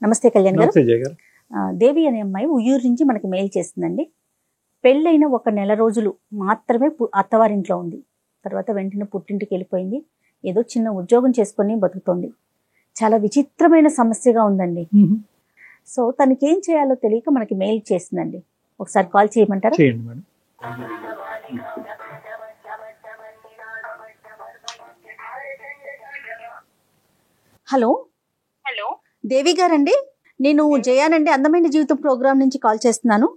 నమస్తే కళ్యాణ్ గారు. నమస్తే జయ గారు. దేవి అనే అమ్మాయి ఉయ్యూరు నుంచి మనకి మెయిల్ చేస్తుందండి. పెళ్ళైన 1 నెల రోజులు మాత్రమే అత్తవారింట్లో ఉంది. తర్వాత వెంటనే పుట్టింటికి వెళ్ళిపోయింది. ఏదో చిన్న ఉద్యోగం చేసుకొని బతుకుతోంది. చాలా విచిత్రమైన సమస్యగా ఉందండి. సో తనకి ఏం చేయాలో తెలియక మనకి మెయిల్ చేస్తుందండి. ఒకసారి కాల్ చేయమంటారా? చేయండి మేడం. హలో హలో, దేవి గారండి, నేను జయానండి, అందమైన జీవితం ప్రోగ్రామ్ నుంచి కాల్ చేస్తున్నాను.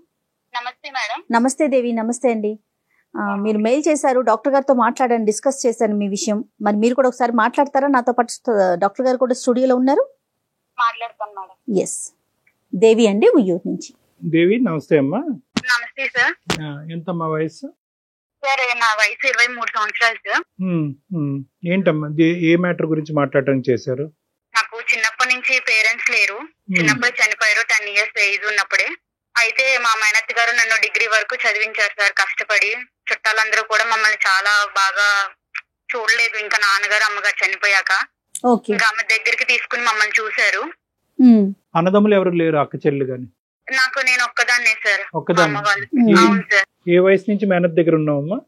నమస్తే మేడం. నమస్తే దేవి. నమస్తే అండి. మీరు మెయిల్ చేశారు, డాక్టర్ గారితో మాట్లాడాను, డిస్కస్ చేశాను మీ విషయం. మరి మీరు కూడా ఒకసారి మాట్లాడతారా? నాతో పాటు డాక్టర్ గారు కూడా స్టూడియోలో ఉన్నారు. మాట్లాడతాను మేడం. ఎస్, దేవి అండి, ఉయ్యూరు నుంచి. దేవి నమస్తే అమ్మా. నమస్తే సార్. ఎంతమ్మా వయసు? సార్ నా వయసు 23 సంవత్సరాలు సార్. ఏంటమ్మా ఏ మ్యాటర్ గురించి మాట్లాడడానికి చేశారు? నాకు చిన్నప్పటి నుంచి పేరెంట్స్ లేరు. చిన్నప్పుడు చనిపోయారు. 10 ఇయర్స్ ఏజ్ ఉన్నప్పుడే. అయితే మా మేనత్త గారు నన్ను డిగ్రీ వరకు చదివించారు సార్ కష్టపడి. చుట్టాలందరూ కూడా మమ్మల్ని చాలా బాగా చూడలేదు. ఇంకా నాన్నగారు అమ్మగారు చనిపోయాక ఇంకా ఆమె దగ్గరికి తీసుకుని మమ్మల్ని చూశారు. అన్నదమ్ములు ఎవరు లేరు? అక్క చెల్లి గాని? నాకు నేను ఒక్కదాన్నే సార్. ఒక్కదాన్ని? అవును సార్. ఏ వయసు నుంచి మేనత్ దగ్గర ఉన్నావమ్మా?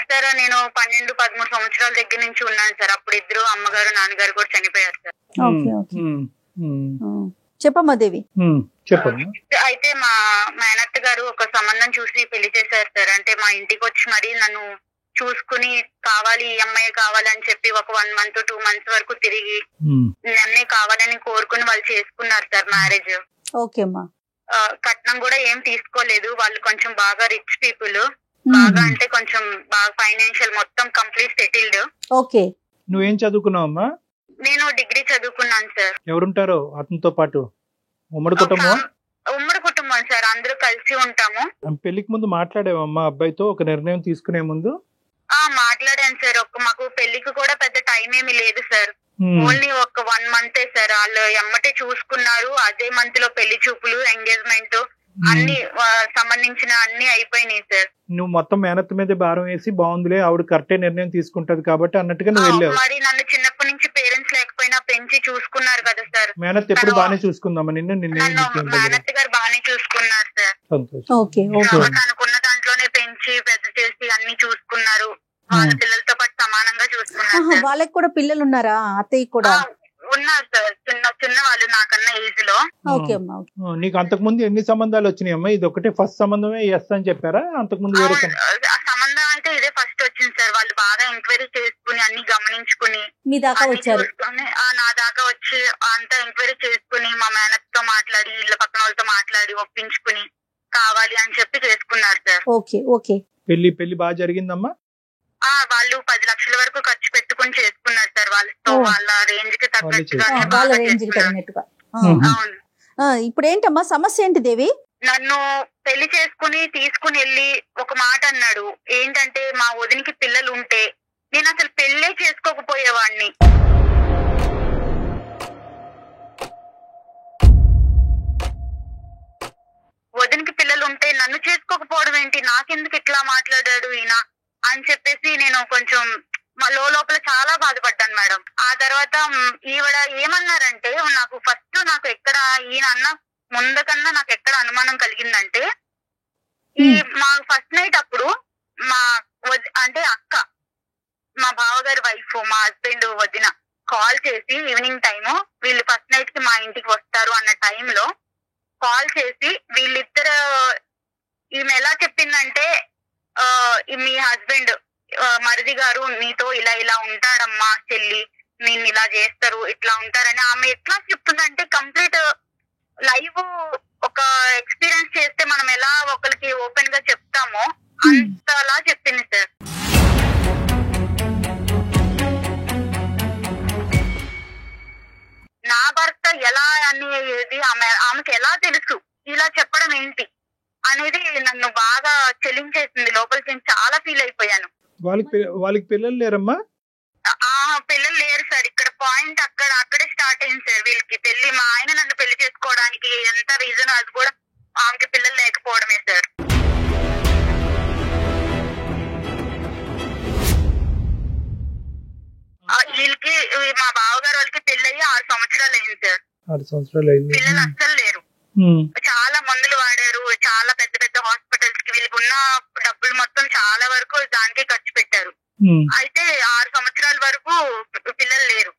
సార్ నేను 12-13 సంవత్సరాల దగ్గర నుంచి ఉన్నాను సార్. అప్పుడు ఇద్దరు అమ్మగారు నాన్నగారు కూడా చనిపోయారు సార్. చెప్పమ్మా దేవి. చెప్పమ్మా. అయితే మా మేనత్త గారు ఒక సంబంధం చూసి పెళ్లి చేశారు సార్. అంటే మా ఇంటికి వచ్చి మరి నన్ను చూసుకుని కావాలి, ఈ అమ్మాయి కావాలని చెప్పి ఒక 1 month 2 months వరకు తిరిగి నన్నే కావాలని కోరుకుని వాళ్ళు చేసుకున్నారు సార్ మ్యారేజ్. ఓకే అమ్మా. కట్నం కూడా ఏం తీసుకోలేదు. వాళ్ళు కొంచెం బాగా రిచ్ పీపుల్. బాగా అంటే కొంచెం బాగా ఫైనాన్షియల్, మొత్తం కంప్లీట్ సెటిల్డ్. ఓకే. నువ్వేం చదువుకున్నావమ్మా? నేను డిగ్రీ చదువుకున్నాను సార్. ఎవరుంటారో అతనితో పాటు? ఉమ్మడి కుటుంబం? ఉమ్మడి కుటుంబం సార్, అందరూ కలిసి ఉంటాము. పెళ్లికి ముందు మాట్లాడేవమ్మా అబ్బాయితో ఒక నిర్ణయం తీసుకునే ముందు? మాట్లాడాను సార్. మాకు పెళ్లికి కూడా పెద్ద టైం ఏమీ లేదు సార్. ఓన్లీ ఒక 1 month సార్. వాళ్ళు ఎమ్మటే చూసుకున్నారు. అదే మంత్ లో పెళ్లి చూపులు, ఎంగేజ్మెంట్ అన్ని సంబంధించిన అన్ని అయిపోయినాయి సార్. నువ్వు మొత్తం మేనత్ మీద భారం వేసి బాగుందిలే ఆవిడ కరెక్టే నిర్ణయం తీసుకుంటది కాబట్టి అన్నట్టుగా నువ్వు వెళ్ళావు. మరి నన్ను చిన్నప్పటి నుంచి పేరెంట్స్ లేకపోయినా పెంచి చూసుకున్నారు కదా సార్. మేనత్ ఎప్పుడు బాగానే చూసుకుందామా నిన్ను? మేనత్ గారు బాగానే చూసుకున్నారు సార్. తనకున్న దాంట్లోనే పెంచి పెద్ద చేసి అన్ని చూసుకున్నారు. వాళ్ళ పిల్లలతో పాటు సమానంగా చూసుకున్నారు. వాళ్ళకి కూడా పిల్లలు ఉన్నారా? అత్తయ్య కూడా ఉన్నారు సార్. చిన్న వాళ్ళు నాకన్నా ఏజ్ లో. నీకు అంతకు ముందు ఎన్ని సంబంధాలు వచ్చినాయి అమ్మా? ఇది ఒకటే ఫస్ట్ సంబంధమే ఎస్ అని చెప్పారా? అంతకు ముందు వేరే సంబంధం అంటే ఇదే ఫస్ట్ వచ్చింది సార్. వాళ్ళు బాగా ఎంక్వైరీ చేసుకుని అన్ని గమనించుకుని మీ దాకా వచ్చారు. నా దాకా వచ్చి అంతా ఎంక్వైరీ చేసుకుని మా మేనత్ తో మాట్లాడి, ఇళ్ళ పక్కన వాళ్ళతో మాట్లాడి ఒప్పించుకుని కావాలి అని చెప్పి చేసుకున్నారు సార్. Okay okay. పెళ్లి బాగా జరిగిందమ్మా? వాళ్ళు 10 లక్షల వరకు ఖర్చు పెట్టుకుని చేసుకున్నారు సార్. వాళ్ళతో వాళ్ళ రేంజ్ కి తగ్గట్టుగా. అవును. ఇప్పుడు ఏంటమ్మా సమస్య ఏంటి దేవి? నన్ను పెళ్లి చేసుకుని తీసుకుని వెళ్ళి ఒక మాట అన్నాడు. ఏంటంటే మా వదినికి పిల్లలు ఉంటే నేను అసలు పెళ్లే చేసుకోకపోయేవాడిని. వదినికి పిల్లలు ఉంటే నన్ను చేసుకోకపోవడం ఏంటి, నాకెందుకు ఇట్లా మాట్లాడాడు ఈయన అని చెప్పేసి నేను కొంచెం లోపల చాలా బాధపడ్డాను మేడం. ఆ తర్వాత ఈవిడ ఏమన్నారంటే, నాకు ఎక్కడ ఈయన అన్న ముందు కన్నా నాకు ఎక్కడ అనుమానం కలిగిందంటే, మా ఫస్ట్ నైట్ అప్పుడు అంటే అక్క, మా బావగారి వైఫ్, మా హస్బెండ్ వదిన కాల్ చేసి ఈవినింగ్ టైము వీళ్ళు ఫస్ట్ నైట్ కి మా ఇంటికి వస్తారు అన్న టైంలో కాల్ చేసి వీళ్ళిద్దరు, ఈమె ఎలా చెప్పిందంటే, మీ హస్బెండ్ మరిది గారు నీతో ఇలా ఉంటాడమ్మా చెల్లి, నేను ఇలా చేస్తారు, ఇట్లా ఉంటారని ఆమె ఎట్లా చెప్తుందంటే, కంప్లీట్ లైవ్ ఒక ఎక్స్పీరియన్స్ చేస్తే మనం ఎలా ఒకరికి ఓపెన్ గా చెప్తామో అంతలా చెప్పింది సార్. నా భర్త ఎలా అనేది ఆమెకి ఎలా తెలుసు, ఇలా చెప్పడం ఏంటి అనేది నన్ను బాగా చెల్లించేసింది. లోపలికి చాలా ఫీల్ అయిపోయాను. వాళ్ళకి పిల్లలు లేరమ్మా? పిల్లలు లేరు సార్. ఇక్కడ పాయింట్ అక్కడే స్టార్ట్ అయింది సార్. వీళ్ళకి పెళ్లి, మా ఆయన నన్ను పెళ్లి చేసుకోవడానికి ఎంత రీజన్ అది కూడా ఆమెకి పిల్లలు లేకపోవడమే సార్. వీళ్ళకి, మా బావగారు వాళ్ళకి పెళ్లి అయ్యి 6 సంవత్సరాలు అయింది సార్. 6 సంవత్సరాలు అయింది. పిల్లలు అస్సలు లేరు. చాలా మందులు వాడారు, చాలా పెద్ద పెద్ద హాస్పిటల్స్ కి వీళ్ళకి ఉన్న డబ్బులు మొత్తం చాలా వరకు దానికే ఖర్చు పెట్టారు. అయితే 6 సంవత్సరాల వరకు పిల్లలు లేరు.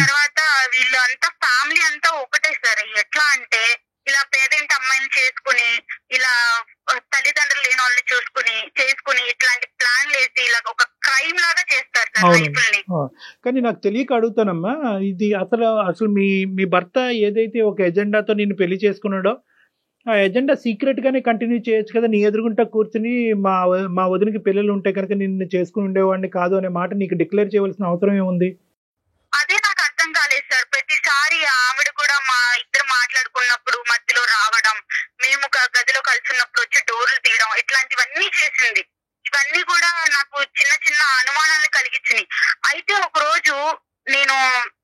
తర్వాత వీళ్ళు అంతా ఫ్యామిలీ అంతా ఒకటే సార్. ఎట్లా అంటే ఇలా పేదింటి అమ్మాయిని చేసుకుని, ఇలా తల్లిదండ్రులు లేని వాళ్ళని చేసుకుని ఇట్లాంటి ప్లాన్లు వేసి ఇలా ఒక క్రైమ్ లాగా చేస్తారు సార్ లైఫ్ని. కానీ నాకు తెలియక అడుగుతానమ్మా, ఇది అసలు మీ భర్త ఏదైతే ఒక ఎజెండాతో నిన్ను పెళ్లి చేసుకున్నాడో ఆ ఎజెండా సీక్రెట్ గానే కంటిన్యూ చేయొచ్చు కదా. నీ ఎదురుగుంటా కూర్చుని మా వదినకి పిల్లలు ఉంటే కనుక నిన్ను చేసుకుని ఉండేవాడిని కాదు అనే మాట నీకు డిక్లేర్ చేయవలసిన అవసరం ఏముంది? అదే నాకు అర్థం కాలేదు సార్. ప్రతిసారి ఆవిడ కూడా మా ఇద్దరు మాట్లాడుకున్నప్పుడు మధ్యలో రావడం, మేము గదిలో కలుసున్నప్పుడు వచ్చి డోర్లు తీయడం, ఇట్లాంటివన్నీ చేసింది. ఇవన్నీ కూడా నాకు చిన్న చిన్న అనుమానాలు కలిగించినాయి. అయితే ఒక రోజు నేను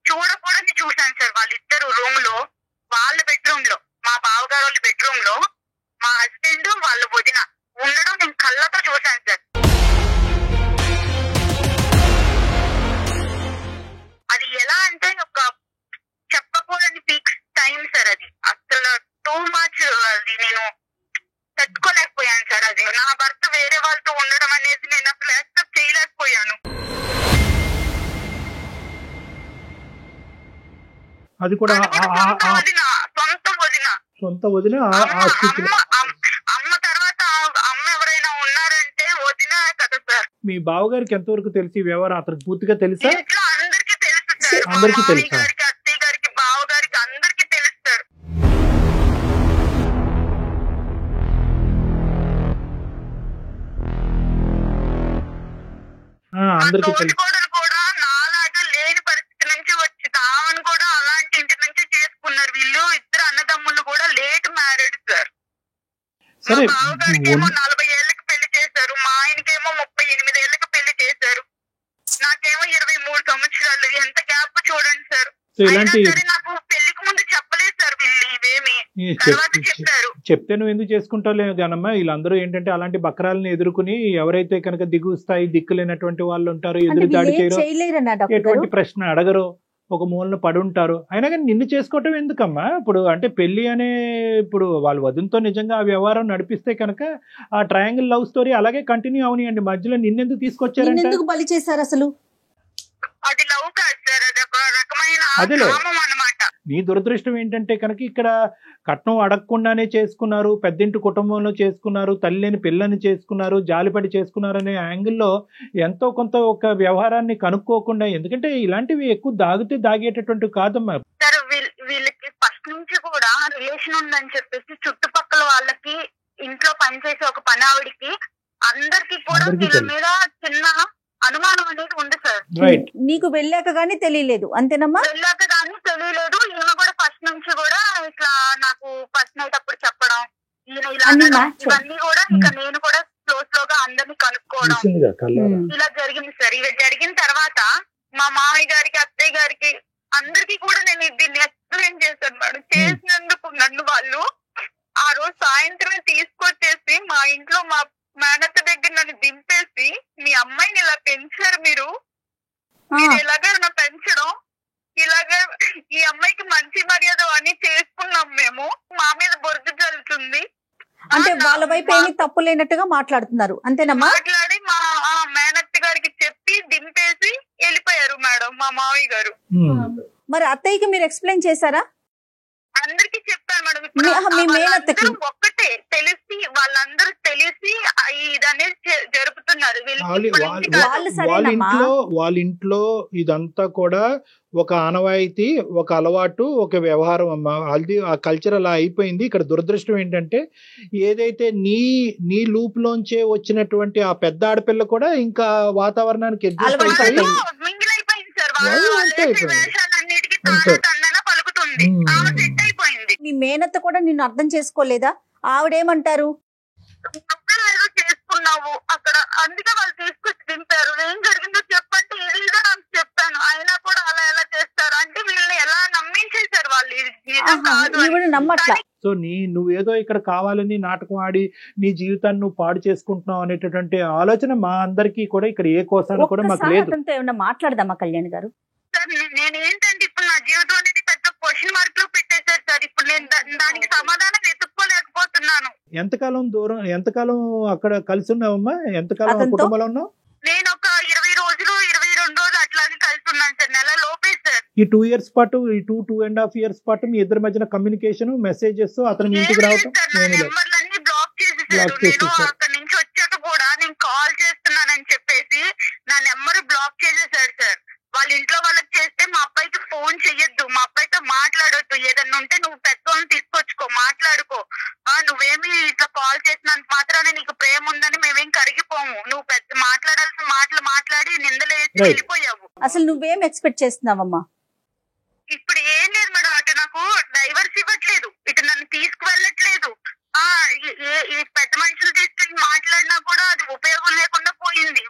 చూడకూడని చూశాను సార్. వాళ్ళిద్దరు రూమ్ లో, వాళ్ళ బెడ్రూమ్ లో, మా బావగారు వాళ్ళ బెడ్రూమ్ లో మా హస్బెండ్ వాళ్ళ వదిన ఉండడం నేను కళ్ళతో చూశాను సార్. అది ఎలా అంటే ఒక చెప్పకూడని పీక్ టైం సార్. అది అసలు టూ మచ్. అది నేను తట్టుకోలేకపోయాను సార్. అది నా భర్త వేరే వాళ్ళతో ఉండడం అనేది నేను అసలు యాక్సెప్ట్ చేయలేకపోయాను. అది కూడా సొంత వదిన. అమ్మ తర్వాత అమ్మ ఎవరైనా ఉన్నారంటే వదిన కదా సార్. మీ బావగారికి ఎంతవరకు తెలిసి వ్యవహారం అతనికి పూర్తిగా తెలుసా? ఇంట్లో అందరికీ తెలుసు సార్. అందరికీ మామయ్య తెలుసా? గారికి, అత్తయ్య గారికి, బావ గారికి అందరికీ తెలుసు సార్. అందరికీ తెలుసు. తోటికోడలు కూడా నాలాగా లేని పరిస్థితి నుంచి వచ్చి తామని కూడా అలాంటి ఇంటి నుంచి చేసుకున్నారు. వీళ్ళు ఇద్దరు అన్నదమ్ములు కూడా లేట్ మ్యారేడ్ సార్. సరే, మా బావగారికి ఏమో 40 ఏళ్ళకి పెళ్లి చేశారు, మా ఆయనకేమో 38 ఏళ్ళకి పెళ్లి చేశారు, నాకేమో 23 సంవత్సరాలు. ఎంత గ్యాప్ చూడండి సార్. ఇలాంటి సరే నాకు పెళ్లికి ముందు చెప్పలేదు సార్ వీళ్ళు ఇవేమి, తర్వాత చెప్పారు. చెప్తే నువ్వు ఎందుకు చేసుకుంటావు కానమ్మా. వీళ్ళందరూ ఏంటంటే అలాంటి బక్రాలను ఎదుర్కొని ఎవరైతే కనుక దిగు స్థాయి దిక్కులేనటువంటి వాళ్ళు ఉంటారో, ఎదురు దాడి చేయరు, ఎటువంటి ప్రశ్న అడగరు, ఒక మూలన పడి ఉంటారు. అయినా కానీ నిన్ను చేసుకోవటం ఎందుకమ్మా? ఇప్పుడు అంటే పెళ్లి అనే ఇప్పుడు వాళ్ళ వదినతో నిజంగా ఆ వ్యవహారం నడిపిస్తే కనుక ఆ ట్రయాంగిల్ లవ్ స్టోరీ అలాగే కంటిన్యూ అవనియండి. మధ్యలో నిన్నెందుకు తీసుకొచ్చారంటే ఎందుకు బలి చేశారు అసలు? అది లవ్ కాదు సార్, అది ఒక రకమైన కామం అన్నమాట. నీ దురదృష్టం ఏంటంటే కనుక ఇక్కడ కట్నం అడగకుండానే చేసుకున్నారు, పెద్దింటి కుటుంబంలో చేసుకున్నారు, తల్లి లేని పిల్లని చేసుకున్నారు, జాలిపడి చేసుకున్నారు అనే యాంగిల్లో ఎంతో కొంత ఒక వ్యవహారాన్ని కనుక్కోకుండా, ఎందుకంటే ఇలాంటివి ఎక్కువ దాగేటటువంటి కాదమ్మా. సార్ వీళ్ళకి ఫస్ట్ నుంచి కూడా రిలేషన్ ఉందని చెప్పేసి చుట్టుపక్కల వాళ్ళకి, ఇంట్లో పనిచేసే ఒక పని ఆవిడికి, అందరికి కూడా వీళ్ళ మీద చిన్న అనుమానం అనేది ఉంది సార్. నీకు వెళ్ళాక గానీ తెలియలేదు అంతేనమ్మా? వెళ్ళాక గానీ తెలియలేదు. ఈయన కూడా ఫస్ట్ నుంచి కూడా ఇట్లా నాకు ఫస్ట్ నైట్ అప్పుడు చెప్పడం, ఈయన ఇలా ఇవన్నీ కూడా ఇంకా నేను కూడా స్లోగా అందరినీ కనుక్కోవడం ఇలా జరిగింది సార్. ఇవి జరిగిన తర్వాత మా మామయ్య గారికి, అత్తయ్య గారికి అందరికి కూడా నేను దీన్ని ఎక్స్ప్లెయిన్ చేశాను మేడం. చేసినందుకు నన్ను వాళ్ళు ఆ రోజు సాయంత్రమే తీసుకొచ్చేసి మా ఇంట్లో మా మేనత్త దగ్గర నన్ను దింపేసి, మీ అమ్మాయిని ఇలా పెంచారు మీరు ఇలాగే పెంచడం, ఇలాగే ఈ అమ్మాయికి మంచి మర్యాద అని చేసుకున్నాం మేము, మా మీద బొరుగు జల్లుతుంది అంటే వాళ్ళ వైపు ఏమీ తప్పు లేనట్టుగా మాట్లాడుతున్నారు అంతేనమ్మా? మాట్లాడి మా మేనత్త గారికి చెప్పి దింపేసి వెళ్ళిపోయారు మేడం మా మావయ్య గారు. మరి అత్తయ్యకి మీరు ఎక్స్ప్లెయిన్ చేశారా? అందరికి చెప్పాను మేడం. ఒక్కటే తెలిసి వాళ్ళందరూ తెలిసి ఇదనేది జరుపుతున్నారు. వాళ్ళ ఇంట్లో ఇదంతా కూడా ఒక ఆనవాయితీ, ఒక అలవాటు, ఒక వ్యవహారం అమ్మా. అది ఆ కల్చర్ అలా అయిపోయింది. ఇక్కడ దురదృష్టం ఏంటంటే ఏదైతే నీ లూప్ లోంచే వచ్చినటువంటి ఆ పెద్ద ఆడపిల్ల కూడా ఇంకా వాతావరణానికి మీ మేనత్త కూడా నిన్ను అర్థం చేసుకోలేదా? ఆవిడేమంటారు? చేసుకున్నావు అక్కడ, అందుకే వాళ్ళు తీసుకొచ్చి దింపారు. ఏం జరిగిందో చెప్పంటే ఇది నాకు చెప్పాను. అయినా కూడా అలా ఎలా చేస్తారు అంటే వీళ్ళని ఎలా నమ్మించేశారు వాళ్ళు. నమ్మట్లా. సో నువ్వేదో ఇక్కడ కావాలని నాటకం ఆడి నీ జీవితాన్ని నువ్వు పాడు చేసుకుంటున్నావు అనేటటువంటి ఆలోచన మా అందరికీ కూడా ఇక్కడ ఏ కోసాలు కూడా మాకు లేదు. ఏమన్నా మాట్లాడదామా కళ్యాణ్ గారు? సార్ నేను ఏంటంటే ఇప్పుడు నా జీవితం అనేది పెద్ద క్వశ్చన్ మార్క్ లో పెట్టేశారు సార్. ఇప్పుడు నేను దానికి సమాధానం వెతుక్కోలేకపోతున్నాను. ఎంతకాలం అక్కడ కలిసి ఉన్నావమ్మా? ఎంతకాలం కుటుంబంలో ఉన్నావు? నేను ఒక 20 రోజులు 22 రోజులు అట్లాగే కలిసి ఉన్నాను సార్. నెల లోపే సార్. ఈ 2 years పాటు, ఈ 2.5 years పాటు మీ ఇద్దరి మధ్యన కమ్యూనికేషన్, మెసేజెస్, అతను మీ ఇంటికి రావటం నెంబర్లన్నీ బ్లాక్ చేసేసారు. నేను అక్కడ నుంచి వచ్చాక కూడా నేను కాల్ చేస్తున్నానని చెప్పేసి నా నెంబర్ బ్లాక్ చేసేసారు సార్. వాళ్ళ ఇంట్లో వాళ్ళకి చేస్తే మా అబ్బాయికి ఫోన్ చెయ్యొద్దు, మా అబ్బాయితో మాట్లాడొద్దు, ఏదన్నా ఉంటే నువ్వు పెద్దోళ్ళని తీసుకొచ్చుకో, మాట్లాడుకో, నువ్వేమి ఇట్లా కాల్ చేసినంత మాత్రాన్ని నీకు ప్రేమ ఉందని మేమేం కరిగిపోము, నువ్వు పెద్ద మాట్లాడాల్సిన మాటలు మాట్లాడి నిందలేసి వెళ్ళిపోయావు. అసలు నువ్వేం ఎక్స్పెక్ట్ చేస్తున్నావమ్మా? ఇప్పుడు ఏం లేదు మేడం, అటు నాకు డైవర్స్ ఇవ్వట్లేదు, ఇటు నన్ను తీసుకువెళ్ళట్లేదు. ఈ పెద్ద మనుషులు తీసుకెళ్ళి మాట్లాడినా కూడా అది ఉపయోగం లేకుండా పోయింది.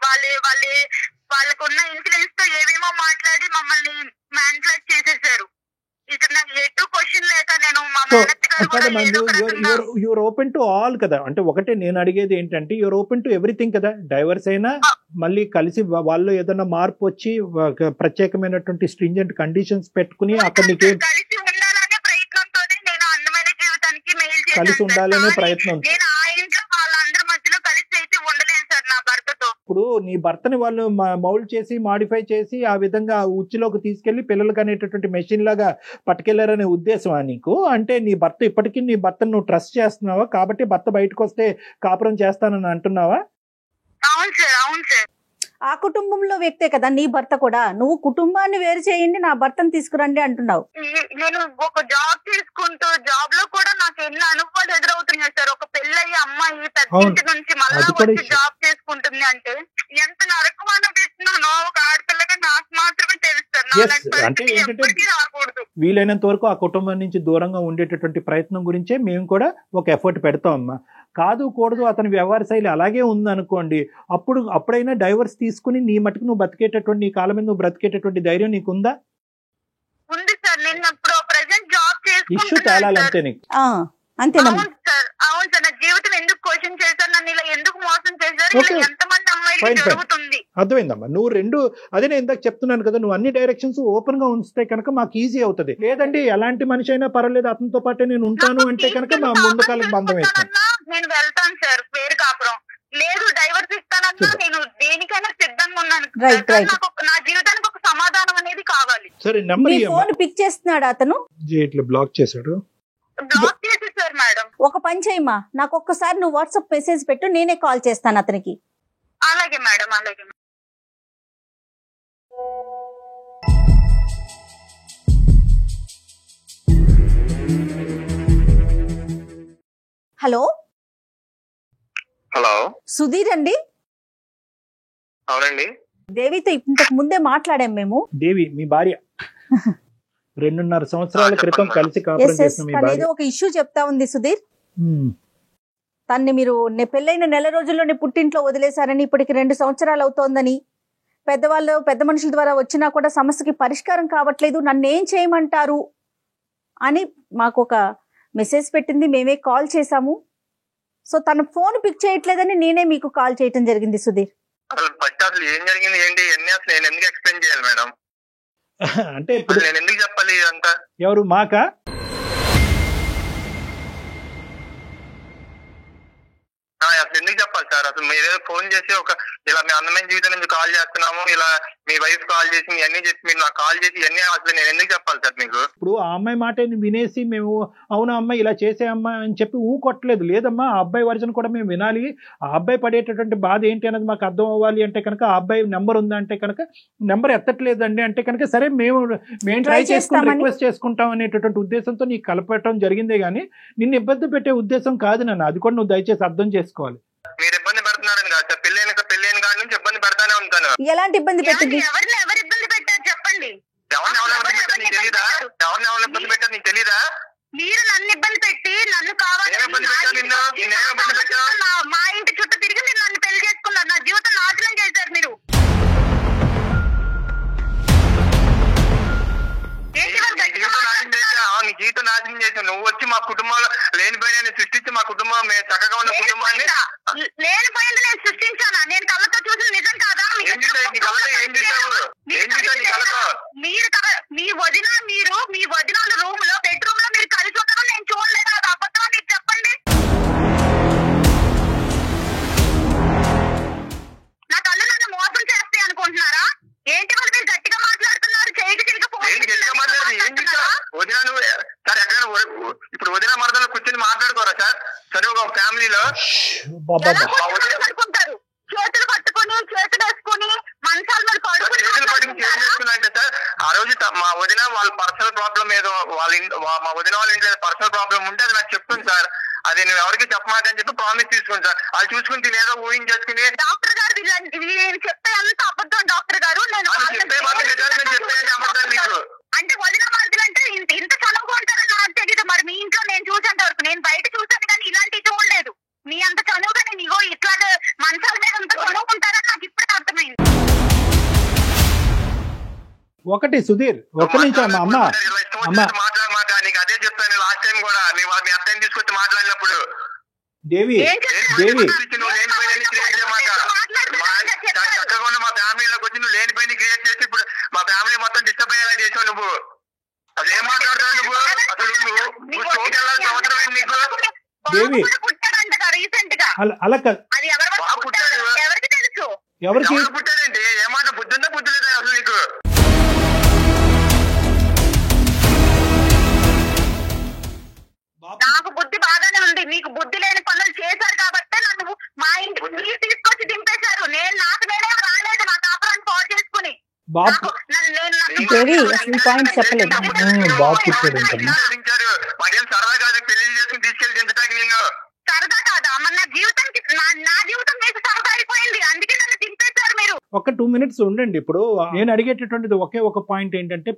వాళ్ళకున్న ఇన్ఫ్లుయెన్స్ తో ఏమేమో మాట్లాడి మమ్మల్ని మ్యానిపులేట్ చేసేసారు. ఇక్కడ నాకు ఎటు క్వశ్చన్ లేక నేను మా యూర్ ఓపెన్ టు ఆల్ కదా. అంటే ఒకటే నేను అడిగేది ఏంటంటే, యూర్ ఓపెన్ టు ఎవ్రీథింగ్ కదా. డైవర్స్ అయినా మళ్ళీ కలిసి వాళ్ళు ఏదైనా మార్పు వచ్చి ప్రత్యేకమైనటువంటి స్ట్రింజెంట్ కండిషన్స్ పెట్టుకుని అక్కడ నీకే కలిసి ఉండాలనే ప్రయత్నంతోనే నేను అందమైన జీవితానికి మెయిల్ చేశాను. కలిసి ఉండాలనే ప్రయత్నం. నేను ఆ ఇంట్లో వాళ్ళందరి మధ్యలో కలిసి అయితే ఉండలేను సార్ నా భర్తతో. ఇప్పుడు నీ భర్తని వాళ్ళు మౌల్డ్ చేసి, మాడిఫై చేసి, ఆ విధంగా ఉచ్చులోకి తీసుకెళ్లి పిల్లలకి అనేటటువంటి మెషిన్ లాగా పట్టుకెళ్లారనే ఉద్దేశమా నీకు? అంటే నీ భర్త ఇప్పటికీ నీ భర్తను నువ్వు ట్రస్ట్ చేస్తున్నావా? కాబట్టి భర్త బయటకు వస్తే కాపురం చేస్తానని అంటున్నావా? అవును సార్, అవును సార్. ఆ కుటుంబంలో వ్యక్తే కదా నీ భర్త కూడా. నువ్వు కుటుంబాన్ని వేరు చేయండి, నా భర్తను తీసుకురండి అంటున్నావు. నేను ఒక జాబ్ చేసుకుంటూ జాబ్ లో కూడా నాకు ఎన్ని అనుభవాలు ఎదురవుతున్నాయి సార్. ఒక పెళ్ళయ్యే అమ్మాయి పెద్ద నుంచి మళ్ళా వచ్చి జాబ్ చేసుకుంటుంది అంటే ఎంత నరకం అనిపిస్తున్నానో ఒక ఆడపిల్లగా నాకు మాత్రమే తెలుస్తారు. రాకూడదు. వీలైనంత వరకు ఆ కుటుంబం నుంచి దూరంగా ఉండేటటువంటి ప్రయత్నం గురించే మేము కూడా ఒక ఎఫర్ట్ పెడతాం అమ్మా. కాదు కూడదు అతని వ్యవహార శైలి అలాగే ఉందనుకోండి, అప్పుడైనా డైవర్స్ తీసుకుని నీ మటుకు నువ్వు బతికేటటువంటి, నీ కాలం మీద నువ్వు బ్రతికేటటువంటి ధైర్యం నీకుందా? ఉంది సార్. నేను ఇప్పుడు ప్రెసెంట్ జాబ్ ఇష్యూ తేలాలంతే నీకు. అంతేనమ్మా. అవును సార్. నా జీవితం ఎందుకు క్వశ్చన్ చేశారు, నన్ను ఇలా ఎందుకు మోసం చేశారు, ఎంతమంది అమ్మాయిలు జరుగుతుంది. అర్థమైందమ్మా. నువ్వు రెండు, అదే నేను ఇందాక చెప్తున్నాను కదా, నువ్వు అన్ని డైరెక్షన్స్ ఓపెన్ గా ఉంచితే కనుక మాకు ఈజీ అవుతుంది. లేదండి ఎలాంటి మనిషి అయినా పర్వాలేదు అతనితో పాటే నేను ఉంటాను అంటే కనుక మా ముందు కాలం బంధం వేస్తాను. నేను వెళ్తాను సార్ వేరు కాపురం. లేదు డైవర్స్ ఇస్తానన్నా నేను దేనికైనా సిద్ధంగా ఉన్నాను. నా జీవితానికి ఒక సమాధానం అనేది కావాలి. సరే నెంబర్ ఫోన్ పిక్ చేస్తున్నాడు అతను, బ్లాక్ చేశాడు. బ్లాక్ చేసేసారు మేడం. ఒక పని చేయమ్మా, నాకు ఒక్కసారి నువ్వు వాట్సాప్ మెసేజ్ పెట్టు, నేనే కాల్ చేస్తాను అతనికి. అలాగే మేడం, అలాగే. హలో హలో, సుధీర్ అండి? అవునండి. దేవితో ఇంతకు ముందే మాట్లాడాం మేము. దేవి మీ భార్య. 2.5 సంవత్సరాల క్రితం కలిసి కాపురం చేసిన మీ భార్య. ఏదో ఒక ఇష్యూ చెప్తా ఉంది సుధీర్. తన్ని మీరు పెళ్ళైన నెల రోజుల్లోనే పుట్టింట్లో వదిలేశారని, ఇప్పటికి 2 సంవత్సరాలు అవుతోందని, పెద్ద మనుషుల ద్వారా వచ్చినా కూడా సమస్యకి పరిష్కారం కావట్లేదు, నన్ను ఏం చేయమంటారు అని మాకు ఒక మెసేజ్ పెట్టింది. మేమే కాల్ చేశాము. సో తన ఫోన్ పిక్ చేయట్లేదని నేనే మీకు కాల్ చేయటం జరిగింది సుధీర్. అసలు ఏం జరిగింది ఏంటి అసలు నేను ఎందుకు ఎక్స్ప్లెయిన్ చేయాలి మేడం? అంటే నేను ఎందుకు చెప్పాలి ఇదంతా? ఎవరు మాకా? అసలు ఎందుకు చెప్పాలి సార్? అసలు మీరేదో ఫోన్ చేసి ఒక ఇలా మీ అందమైన జీవితం నుంచి కాల్ చేస్తున్నాము, ఇలా మీ వైఫ్ కాల్ చేసి ఇవన్నీ చేసి మీరు నాకు కాల్ చేసి ఇవన్నీ అసలు నేను ఎందుకు చెప్పాలి సార్ మీకు? ఇప్పుడు ఆ అమ్మాయి మాట వినేసి మేము అవునా అమ్మాయి ఇలా చేసే అమ్మాయి అని చెప్పి కొట్టలేదు. లేదమ్మా, ఆ అబ్బాయి వర్జన్ కూడా మేము వినాలి. ఆ అబ్బాయి పడేటటువంటి బాధ ఏంటి అనేది మాకు అర్థం అవ్వాలి అంటే కనుక, ఆ అబ్బాయి నెంబర్ ఉందా అంటే కనుక నెంబర్ ఎత్తట్లేదండి అంటే కనుక సరే మేము ట్రై చేసుకుంటాం, రిక్వెస్ట్ చేసుకుంటాం అనేటటువంటి ఉద్దేశంతో నీకు కలపటం జరిగిందే గానీ నిన్ను ఇబ్బంది పెట్టే ఉద్దేశం కాదు నన్ను. అది కూడా నువ్వు దయచేసి అర్థం చేసుకోవాలి. మీరు ఇబ్బంది పెడుతున్నారని కాదు సార్, పెళ్ళైన కాడి నుంచి ఇబ్బంది పెడతానే ఉంటాను. ఎలాంటి ఇబ్బంది పెట్టింది? ఎవరు ఇబ్బంది పెట్టారు చెప్పండి. ఎవరిని ఇబ్బంది తెలీదా? ఎవరిని ఇబ్బంది పెట్టారు నీకు తెలీదా? మీరు నన్ను ఇబ్బంది పెట్టి నన్ను కావాలి మా ఇంటి చుట్టూ తిరిగి మీరు నన్ను పెళ్లి చేసుకున్నారు, నా జీవితం నాశనం చేశారు మీరు. నీ జీవితం నాశనం చేసావు. నువ్వు వచ్చి మా కుటుంబంలో లేనిపోయిన సృష్టించి మా కుటుంబం మేము చక్కగా ఉన్న కుటుంబాన్ని లేనిపోయింది నేను సృష్టించానా? నేను కళ్ళతో చూసిన నిజం కాదా? మీ వదిన మీ వదినాలు పడుకుంటారు, చేతులు పట్టుకుని చేతులు వేసుకుని మంచాల మీద పడుకుంటే సార్ ఆ రోజు మా వదిన వాళ్ళ పర్సనల్ ప్రాబ్లం ఏదో మా వదిన వాళ్ళ ఇంట్లో పర్సనల్ ప్రాబ్లం ఉంటే అది నాకు చెప్తుంది సార్. అది నువ్వు ఎవరికి చెప్పమాకని చెప్పి ప్రామిస్ తీసుకుని సార్. అది చూసుకుని తినేదో ఊహించేసుకుని డాక్టర్ గారు నేను చెప్పే అంత అబద్ధం డాక్టర్ గారు. నేను చెప్పే అబద్ధాలు నీకు అంటే వదిన మనుషులు అంటే ఇంత చనువుగా ఉంటారని నాకు తెలియదు. మరి మీ ఇంట్లో నేను చూసేంత వరకు, నేను బయట చూసాను కానీ ఇలాంటి చూడలేదు. మీ అంత చనువుగా నేను ఇగో ఇట్లా మంచాల మీద అంత చనువు ఉంటారని నాకు ఇప్పుడే అర్థమైంది. ఒకటి సుధీర్, ఒక్క నిమిషం అమ్మ మాట్లాడమాట నీకు అదే చెప్తాను లాస్ట్ టైం కూడా మీ అత్తని తీసుకొచ్చి మాట్లాడినప్పుడు. దేవి నువ్వు లేనిపోయిన క్రియేట్ చేయమాక. చక్కగా మా ఫ్యామిలీలోకి వచ్చి నువ్వు లేనిపోయిన క్రియేట్ చేసి ఇప్పుడు మా ఫ్యామిలీ మొత్తం డిస్టర్బ్ అయ్యేలా చేసావు. నువ్వు అసలు ఏం మాట్లాడుతావు నువ్వు? అసలు నువ్వు షోకి వెళ్ళాల్సిన అవసరం ఏంటి నీకు? దేవి అలా పుట్టాడు, ఎవరికి తెలుసు? ఎవరికి పుట్టాడండి? ఏమాట బుద్ధి ఉందా బుద్ధి లేదా అసలు నీకు? నాకు బుద్ధి బాగానే ఉంది, మీకు బుద్ధి లేని పనులు చేశారు కాబట్టి నన్ను మా ఇంటికి మీరు తీసుకొచ్చి దింపేశారు. నాకు నేనే రాలేదు నా కాపురాన్ని పాడు చేసుకుని. మాకేం సరదా కాదు పెళ్లి చేసుకుని తీసుకెళ్ళి దించడానికి. నిన్ను సరదా కాదా? మరి నా జీవితం మీకు సరదా అయిపోయింది, అందుకే నన్ను దింపేశారు మీరు. ఒక 2 minutes ఉండండి. ఇప్పుడు నేను అడిగేటటువంటిది ఒకే ఒక పాయింట్ ఏంటంటే,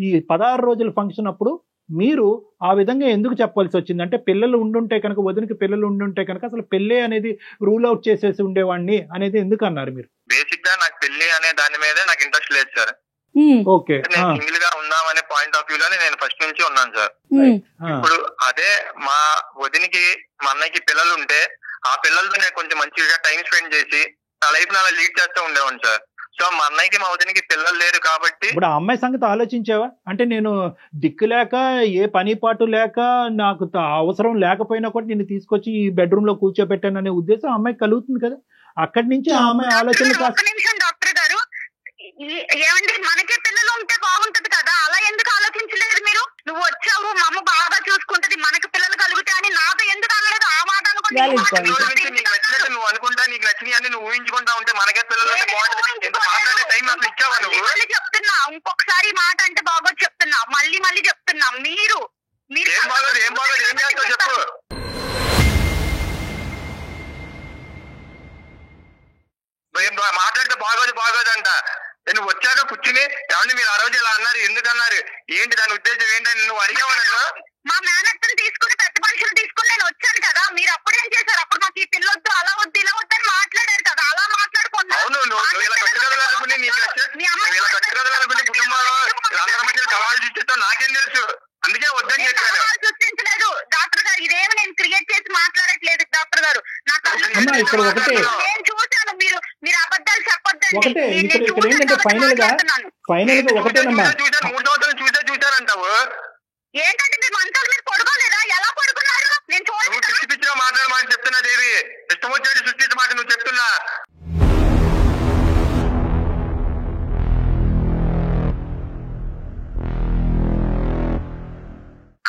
ఈ 16 రోజుల ఫంక్షన్ అప్పుడు మీరు ఆ విధంగా ఎందుకు చెప్పాల్సి వచ్చింది? అంటే పిల్లలు ఉండుంటే కనుక, వదినకి పిల్లలు ఉండుంటే కనుక అసలు పెళ్ళి అనేది రూల్ అవుట్ చేసేసి ఉండేవాడిని అనేది ఎందుకు అన్నారు మీరు? బేసిక్ గా నాకు పెళ్లి అనే దాని మీద నాకు ఇంట్రెస్ట్ లేదు సార్. ఓకే, నేను సింగిల్ గా ఉందామనే పాయింట్ ఆఫ్ వ్యూ లోనే నేను ఫస్ట్ నుంచి ఉన్నాను సార్. ఇప్పుడు అదే మా వదినికి మా అన్నయ్యకి పిల్లలు ఉంటే ఆ పిల్లలతో నేను కొంచెం మంచిగా టైం స్పెండ్ చేసి నా లైఫ్ అలా లీడ్ చేస్తూ ఉండేవాడిని సార్. సో మా అన్నయ్యకి మా వదినికి పిల్లలు లేరు కాబట్టి. ఇప్పుడు ఆ అమ్మాయి సంగతి ఆలోచించావా? అంటే నేను దిక్కు లేక, ఏ పని పాటు లేక, నాకు అవసరం లేకపోయినా కూడా నేను తీసుకొచ్చి ఈ బెడ్రూమ్ లో కూర్చోబెట్టాననే ఉద్దేశం అమ్మాయికి కలుగుతుంది కదా. అక్కడి నుంచి ఆ అమ్మాయి ఆలోచన. డాక్టర్ గారు ఏమండి, మనకే పిల్లలు ఉంటే బాగుంటది కదా, అలా ఎందుకు ఆలోచించలేదు మీరు? నువ్వు వచ్చావు, మా అమ్మ బాగా చూసుకుంటది, మనకు పిల్లలు కలుగుతాయి అని నాతో ఎందుకు అనలేదు? ఆ మాట అనుకుంటే నువ్వు అనుకుంటా నీకు నచ్చినవి అన్ని నువ్వు ఊహించుకుంటా ఉంటే మనకే పిల్లలు చెప్తున్నా. ఇంకొకసారి మాట అంటే బాగోదు చెప్తున్నా, మళ్ళీ చెప్తున్నా. మీరు ఏం బాగోదు ఏం చేస్తావు చెప్పు. మాట్లాడితే బాగోదు అంట. నువ్వు వచ్చాక కూర్చుని ఏమంటే మీరు ఆ రోజు ఇలా అన్నారు, ఎందుకు అన్నారు, ఏంటి దాని ఉద్దేశం ఏంటని నువ్వు అడిగావు నన్ను. మా మేనత్తని తీసుకుని పెద్ద మనుషులు తీసుకుని నేను వచ్చాను కదా, మీరు అప్పుడేం చేశారు? అప్పుడు నాకు ఈ పిల్లొద్దు, అలా వద్దు, ఇలా వద్దు అని మాట్లాడారు కదా, అలా మాట్లాడుకున్నా. అవును, నువ్వు ఇలా కట్టుకోవాలనుకుని ఇలా కట్టుకోవాలనుకుని కుటుంబంలో అందరి మధ్య సవాళ్ళు సృష్టిస్తావు నాకేం తెలుసు, అందుకే వద్దని చెప్పాను. సృష్టించలేదు డాక్టర్ గారు, ఇదేమి నేను క్రియేట్ చేసి మాట్లాడట్లేదు డాక్టర్ గారు. నాకు నేను చూశాను, మీరు అబద్ధాలు చెప్పొద్దండి. ఫైనల్ గా ఒకటేనమ్మా, 3 సంవత్సరాలు చూశారంటావు. ఏంటంటే మీరు మంచాల మీద పడుకోలేదా? ఎలా పడుకున్నారు? నేను చూడలేదు. పిచ్చిగా మాట్లాడమని చెప్తున్నా దేవి, ఇష్టం వచ్చేది సృష్టించమాట నువ్వు చెప్తున్నా.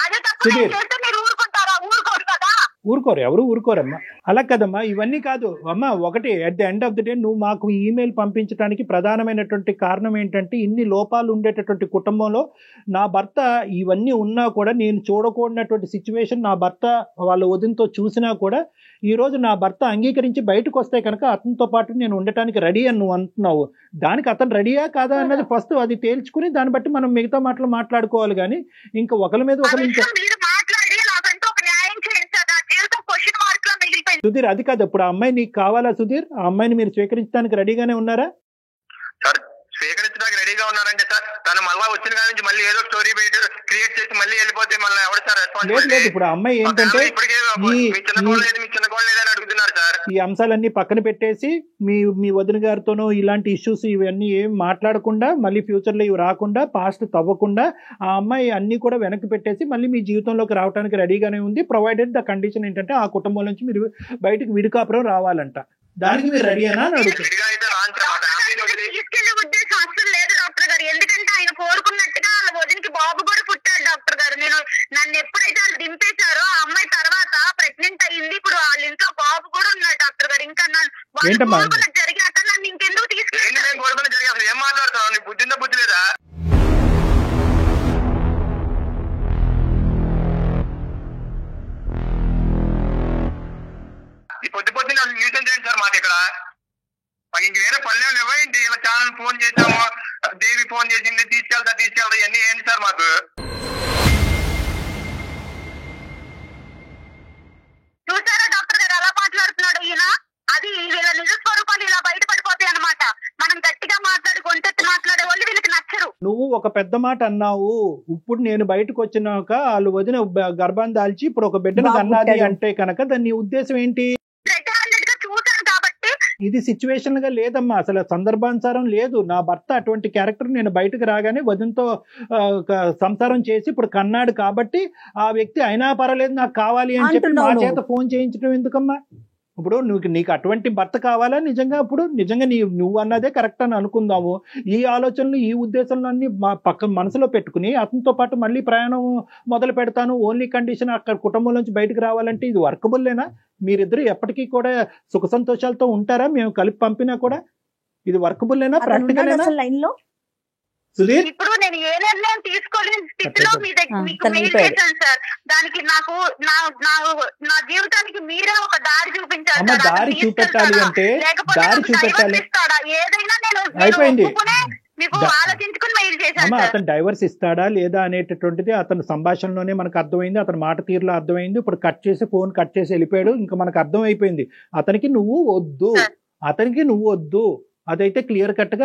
అదే తప్పు చేస్తే మీరు ఊరుకుంటారా? ఊరుకోరు కదా. ఊరుకోరు, ఎవరు ఊరుకోరమ్మా. అలా కదమ్మా, ఇవన్నీ కాదు అమ్మా. ఒకటి, at the end of the day నువ్వు మాకు ఈమెయిల్ పంపించడానికి ప్రధానమైనటువంటి కారణం ఏంటంటే, ఇన్ని లోపాలు ఉండేటటువంటి కుటుంబంలో నా భర్త ఇవన్నీ ఉన్నా కూడా, నేను చూడకూడనటువంటి సిచ్యువేషన్ నా భర్త వాళ్ళ వదినతో చూసినా కూడా, ఈరోజు నా భర్త అంగీకరించి బయటకు వస్తే కనుక అతనితో పాటు నేను ఉండటానికి రెడీ అని నువ్వు అంటున్నావు. దానికి అతను రెడీయా కాదా అన్నది ఫస్ట్ అది తేల్చుకుని దాన్ని బట్టి మనం మిగతా మాటలు మాట్లాడుకోవాలి. కానీ ఇంకా ఒకరి మీద ఒకరు సుధీర్, అది కాదు. ఇప్పుడు ఆ అమ్మాయి నీకు కావాలా సుధీర్? ఆ అమ్మాయిని మీరు స్వీకరించడానికి రెడీగానే ఉన్నారా? సార్ స్వీకరించడానికి రెడీగా ఉన్నారంటే సార్, తను మళ్ళీ వచ్చిన కాడి నుంచి మళ్ళీ ఏదో స్టోరీ క్రియేట్ చేసి మళ్ళీ వెళ్ళిపోతే మళ్ళీ ఎవరు సార్ రెస్పాన్సిబిలిటీ? లేదు, ఇప్పుడు ఆ అమ్మాయి ఏంటంటే ఈ అంశాలన్నీ పక్కన పెట్టేసి మీ వదిన గారితోనూ ఇలాంటి ఇష్యూస్ ఇవన్నీ ఏం మాట్లాడకుండా, మళ్ళీ ఫ్యూచర్ లో ఇవి రాకుండా, పాస్ట్ తవ్వకుండా ఆ అమ్మాయి అన్ని కూడా వెనక్కి పెట్టేసి మళ్ళీ మీ జీవితంలోకి రావడానికి రెడీగానే ఉంది. ప్రొవైడెడ్ ద కండిషన్ ఏంటంటే ఆ కుటుంబం నుంచి మీరు బయటకు విడికాపురం రావాలంట. దానికి మీరు రెడీనా అని అడుగుతారు. ఎందుకంటే ఆయన కోరుకున్నట్టుగా వాళ్ళ వదినికి బాబు కూడా పుట్టాడు డాక్టర్ గారు. నన్ను ఎప్పుడైతే వాళ్ళు దింపేశారో ఆ అమ్మాయి తర్వాత ప్రెగ్నెంట్ అయ్యింది. ఇప్పుడు వాళ్ళ ఇంట్లో బాబు జరిగాక నన్ను ఇంకెందుకు తీసుకెళ్ళి ఏం మాట్లాడుతున్నావు? నీ బుద్ధి ఉందా బుద్ధి లేదా? ఈ పొద్దు పొద్దున్న న్యూసెన్స్ చేయండి సార్ మాకు ఇక్కడ. మాకు ఇంక వేరే పల్లె ఇవ్వండి. ఇలా ఛానల్ ఫోన్ చేసాము, దేవి ఫోన్ చేసింది, తీసుకెళ్తా ఇవన్నీ ఏంటి సార్ మాకు? చూసారా డాక్టర్ గారు ఎలా మాట్లాడుతున్నాడు ఈయన? అది వీళ్ళ నిజ స్వరూపాలు ఇలా బయటపడిపోతాయి అన్నమాట. మనం గట్టిగా మాట్లాడి కొంటెత్తి మాట్లాడే వాళ్ళు వీళ్ళకి నచ్చరు. నువ్వు ఒక పెద్ద మాట అన్నావు. ఇప్పుడు నేను బయటకు వచ్చినాక వాళ్ళు వదిన గర్భాన్ని దాల్చి ఇప్పుడు ఒక బిడ్డను కన్నది అంటే కనుక దాని ఉద్దేశం ఏంటి? చూసాను కాబట్టి ఇది సిచ్యువేషన్ గా లేదమ్మా, అసలు సందర్భానుసారం లేదు. నా భర్త అటువంటి క్యారెక్టర్ నేను బయటకు రాగానే వదినతో సంసారం చేసి ఇప్పుడు కన్నాడు కాబట్టి ఆ వ్యక్తి అయినా పర్వాలేదు నాకు కావాలి అని చెప్పి నా చేత ఫోన్ చేయించడం ఎందుకమ్మా? ఇప్పుడు నీకు అటువంటి భర్త కావాలా? నిజంగా నువ్వు అన్నదే కరెక్ట్ అని అనుకుందాము. ఈ ఆలోచనలు ఈ ఉద్దేశాలన్నీ మా పక్క మనసులో పెట్టుకుని అతనితో పాటు మళ్ళీ ప్రయాణం మొదలు పెడతాను, ఓన్లీ కండిషన్ అక్కడ కుటుంబం నుంచి బయటకు రావాలంటే ఇది వర్కబుల్లేనా? మీరిద్దరు ఎప్పటికీ కూడా సుఖ సంతోషాలతో ఉంటారా? మేము కలిపి పంపినా కూడా ఇది వర్కబుల్లేనా? ప్రాక్టికల్ లైన్ లో సుధీర్, ఇప్పుడు నేను ఏ నిర్ణయం తీసుకోలేని స్థితిలో మీ దగ్గర మెయిల్ చేశాను సార్. దానికి నాకు నా జీవితానికి మీరే ఒక దారి చూపించాలి. దారి చూపెట్టాలి అంటే దారి చూపెట్టాలి. ఏదైనా నేను అయిపోయింది. మీకు ఆలోచించుకుని మెయిల్ చేశాను. అతను డైవర్స్ ఇస్తాడా లేదా అనేటటువంటిది అతని సంభాషణలోనే మనకు అర్థమైంది, అతని మాట తీరులో అర్థమైంది. ఇప్పుడు ఫోన్ కట్ చేసి వెళ్ళిపోయాడు. ఇంకా మనకు అర్థం అయిపోయింది అతనికి నువ్వు వద్దు. అదైతే క్లియర్ కట్ గా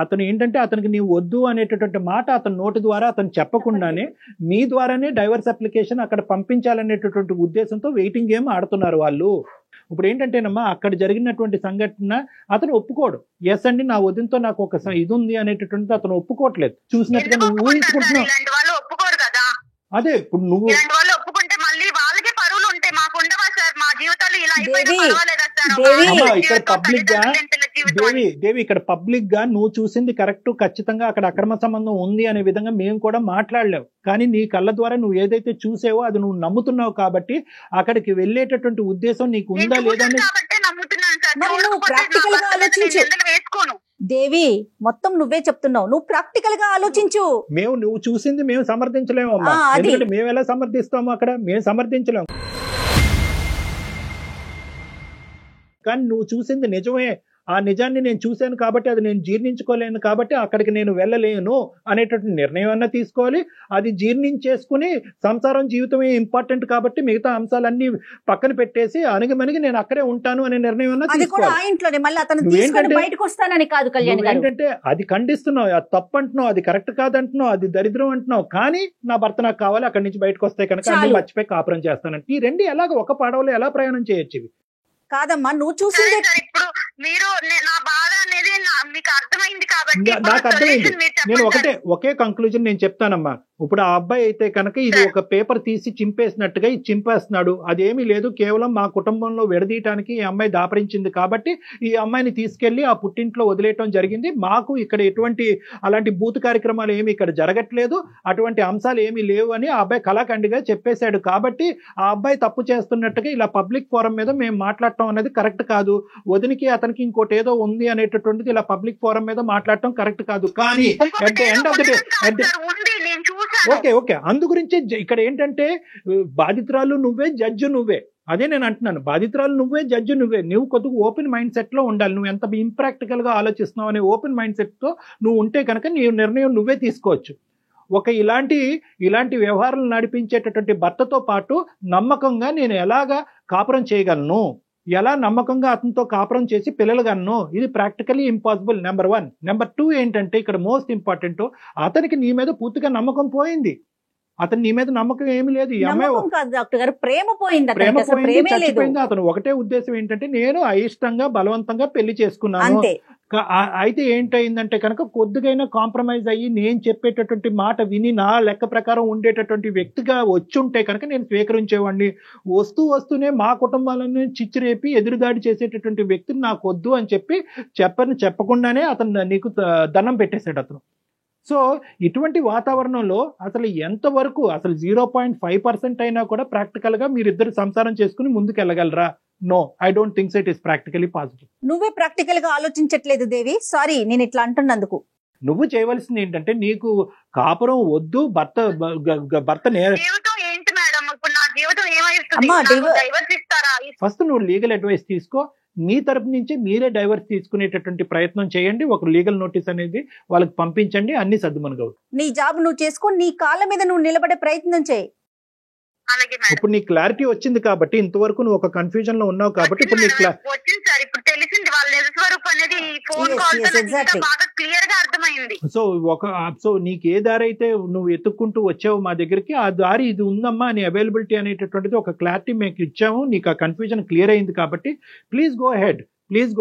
అతను ఏంటంటే అతనికి నీవు వద్దు అనేటటువంటి మాట అతని నోటి ద్వారా అతను చెప్పకుండానే మీ ద్వారానే డైవర్స్ అప్లికేషన్ అక్కడ పంపించాలనేటటువంటి ఉద్దేశంతో వెయిటింగ్ గేమ్ ఆడుతున్నారు వాళ్ళు. ఇప్పుడు ఏంటంటేనమ్మా అక్కడ జరిగినటువంటి సంఘటన అతను ఒప్పుకోడు. ఎస్ అండి నా వదినతో నాకు ఒక ఇది ఉంది అనేటటువంటి అతను ఒప్పుకోవట్లేదు. చూసినట్టుగా నువ్వు ఊహించుకుంటున్నావు. అదే ఇప్పుడు నువ్వు ఒప్పుకుంటే మళ్ళీ వాళ్ళకి పరువులు ఉంటాయి, మాకు ఉండవా సార్? మా జీవితాలు ఇలా ఇక్కడ పబ్లిక్ గా నువ్వు చూసింది కరెక్ట్, ఖచ్చితంగా అక్కడ అక్రమ సంబంధం ఉంది అనే విధంగా మేము కూడా మాట్లాడలేవు. కానీ నీ కళ్ళ ద్వారా నువ్వు ఏదైతే చూసావో అది నువ్వు నమ్ముతున్నావు కాబట్టి అక్కడికి వెళ్ళేటటువంటి ఉద్దేశం నీకు ఉందా లేదా అని ప్రాక్టికల్ గా ఆలోచించు. దేవి మొత్తం నువ్వే చెప్తున్నావు, నువ్వు ప్రాక్టికల్ గా ఆలోచించు. నువ్వు చూసింది మేము సమర్థించలేము అమ్మా, ఎందుకంటే మేము ఎలా సమర్థిస్తాము? అక్కడ మేము సమర్థించలేము. కానీ నువ్వు చూసింది నిజమే, ఆ నిజాన్ని నేను చూశాను కాబట్టి అది నేను జీర్ణించుకోలేను కాబట్టి అక్కడికి నేను వెళ్ళలేను అనేటటువంటి నిర్ణయం అన్నా తీసుకోవాలి. అది జీర్ణించేసుకుని సంసారం జీవితమే ఇంపార్టెంట్ కాబట్టి మిగతా అంశాలన్నీ పక్కన పెట్టేసి అణిగిమణిగి నేను అక్కడే ఉంటాను అనే నిర్ణయం అన్నా ఏంటంటే అది ఖండిస్తున్నావు, అది తప్పు అంటున్నావు, అది కరెక్ట్ కాదంటున్నావు, అది దరిద్రం అంటున్నావు. కానీ నా భర్త నాకు కావాలి, అక్కడి నుంచి బయటకు వస్తే కనుక అన్ని మర్చిపోయి కాపురం చేస్తానంటే ఈ రెండు ఎలాగ ఒక పడవలో ఎలా ప్రయాణం చేయొచ్చు? ఇవి కాదమ్మా నువ్వు చూసింది. ఇప్పుడు మీరు నా బాధ అనేది మీకు అర్థమైంది కాబట్టి నాకు అర్థమైంది. నేను ఒకే కంక్లూజన్ నేను చెప్తానమ్మా. ఇప్పుడు ఆ అబ్బాయి అయితే కనుక ఇది ఒక పేపర్ తీసి చింపేసినట్టుగా ఇది చింపేస్తున్నాడు. అదేమీ లేదు, కేవలం మా కుటుంబంలో విడదీయటానికి ఈ అమ్మాయి దాపరించింది కాబట్టి ఈ అమ్మాయిని తీసుకెళ్లి ఆ పుట్టింట్లో వదిలేయటం జరిగింది. మాకు ఇక్కడ ఎటువంటి అలాంటి బూత్ కార్యక్రమాలు ఏమి ఇక్కడ జరగట్లేదు, అటువంటి అంశాలు ఏమీ లేవు అని ఆ అబ్బాయి కళాఖండిగా చెప్పేశాడు. కాబట్టి ఆ అబ్బాయి తప్పు చేస్తున్నట్టుగా ఇలా పబ్లిక్ ఫోరం మీద మేము మాట్లాడటం అనేది కరెక్ట్ కాదు. వదినికి అతనికి ఇంకోటి ఏదో ఉంది అనేటటువంటిది ఇలా పబ్లిక్ ఫోరం మీద మాట్లాడటం కరెక్ట్ కాదు. కానీ at the end of the day okay అందు గురించి ఇక్కడ ఏంటంటే బాధితురాలు నువ్వే, జడ్జి నువ్వే. అదే నేను అంటున్నాను, బాధితురాలు నువ్వే, జడ్జి నువ్వే. నువ్వు కొద్దిగా ఓపెన్ మైండ్ సెట్ లో ఉండాలి. నువ్వు ఎంత ఇంప్రాక్టికల్ గా ఆలోచిస్తున్నావు అనే ఓపెన్ మైండ్ సెట్ తో నువ్వు ఉంటే కనుక నీ నిర్ణయం నువ్వే తీసుకోవచ్చు. ఇలాంటి వ్యవహారాలు నడిపించేటటువంటి భర్తతో పాటు నమ్మకంగా నేను ఎలాగా కాపురం చేయగలను, ఎలా నమ్మకంగా అతనితో కాపురం చేసి పిల్లలు కన్ను, ఇది ప్రాక్టికలీ ఇంపాసిబుల్. నెంబర్ 1. నెంబర్ 2 ఏంటంటే ఇక్కడ మోస్ట్ ఇంపార్టెంట్, అతనికి నీ మీద పూర్తిగా నమ్మకం పోయింది. అతను నీ మీద నమ్మకం ఏమి లేదు. ఈ అమ్మాయి ప్రేమ పోయింది, చచ్చిపోయింది. అతను ఒకటే ఉద్దేశం ఏంటంటే నేను అయిష్టంగా బలవంతంగా పెళ్లి చేసుకున్నాను. అయితే ఏంటయిందంటే కనుక కొద్దిగైనా కాంప్రమైజ్ అయ్యి నేను చెప్పేటటువంటి మాట విని నా లెక్క ప్రకారం ఉండేటటువంటి వ్యక్తిగా వచ్చుంటే కనుక నేను స్వీకరించేవాడిని. వస్తూనే మా కుటుంబాలను చిచ్చిరేపి ఎదురుదాడి చేసేటటువంటి వ్యక్తిని నాకు వద్దు అని చెప్పకుండానే అతను నీకు దండం పెట్టేశాడు. అతను సో ఇటువంటి వాతావరణంలో అసలు ఎంతవరకు అసలు 0.5% అయినా కూడా ప్రాక్టికల్ గా మీరిద్దరు సంసారం చేసుకుని ముందుకు వెళ్ళగలరా? No, I don't think it is practically possible. నువ్వే ప్రాక్టికల్ గా ఆలోచించట్లేదు దేవి. సారీ నేను ఇట్లా అంటున్నందుకు. నువ్వు చేయవలసింది ఏంటంటే నీకు కాపురం వద్దు, భర్త జీవితం ఏంటి మేడం? ఇప్పుడు నా జీవితం ఏమైతుంది? డైవర్స్ ఇస్తారా? ఫస్ట్ నువ్వు లీగల్ అడ్వైస్ తీసుకో. మీ తరపు నుంచి మీరే డైవర్స్ తీసుకునేటటువంటి ప్రయత్నం చేయండి. ఒక లీగల్ నోటీస్ అనేది వాళ్ళకి పంపించండి. అన్ని సర్దుమనుగవు. నీ జాబ్ నువ్వు చేసుకో, నీ కాళ్ళ మీద నువ్వు నిలబడే ప్రయత్నం చేయి. ఇప్పుడు నీ క్లారిటీ వచ్చింది కాబట్టి, ఇంతవరకు నువ్వు ఒక కన్ఫ్యూజన్ లో ఉన్నావు కాబట్టి ఇప్పుడు నీకు వచ్చింది సార్. ఇప్పుడు తెలిసింది వాళ్ళ నిజ స్వరూపం అనేది ఫోన్ కాల్ బాగా క్లియర్ గా అర్థమైంది. సో నీకు ఏ దారి అయితే నువ్వు ఎత్తుక్కుంటూ వచ్చావు మా దగ్గరికి, ఆ దారి ఇది ఉందమ్మా అని అవైలబిలిటీ అనేటటువంటిది ఒక క్లారిటీ మేము ఇచ్చాము. నీకు ఆ కన్ఫ్యూజన్ క్లియర్ అయింది కాబట్టి ప్లీజ్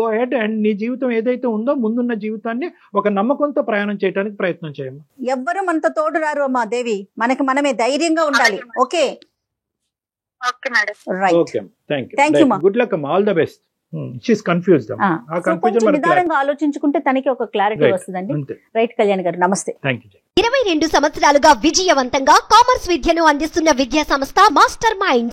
గో హెడ్ అండ్ నీ జీవితం ఏదైతే ఉందో ముందున్న జీవితాన్ని ఒక నమ్మకంతో ప్రయాణం చేయడానికి ప్రయత్నం చేయమ్మా. ఎవ్వరు మనతో తోడు రారు అమ్మా దేవి, మనకి మనమే ధైర్యంగా ఉండాలి. ఓకే గుడ్ లక్ అమ్మా, all the best. She's confused. నిదానంగా ఆలోచించుకుంటే తనకి ఒక క్లారిటీ వస్తుందండి. రైట్ కళ్యాణ్ గారు, నమస్తే. 22 సంవత్సరాలుగా విజయవంతంగా కామర్స్ విద్యను అందిస్తున్న విద్యా సంస్థ మాస్టర్ మైండ్.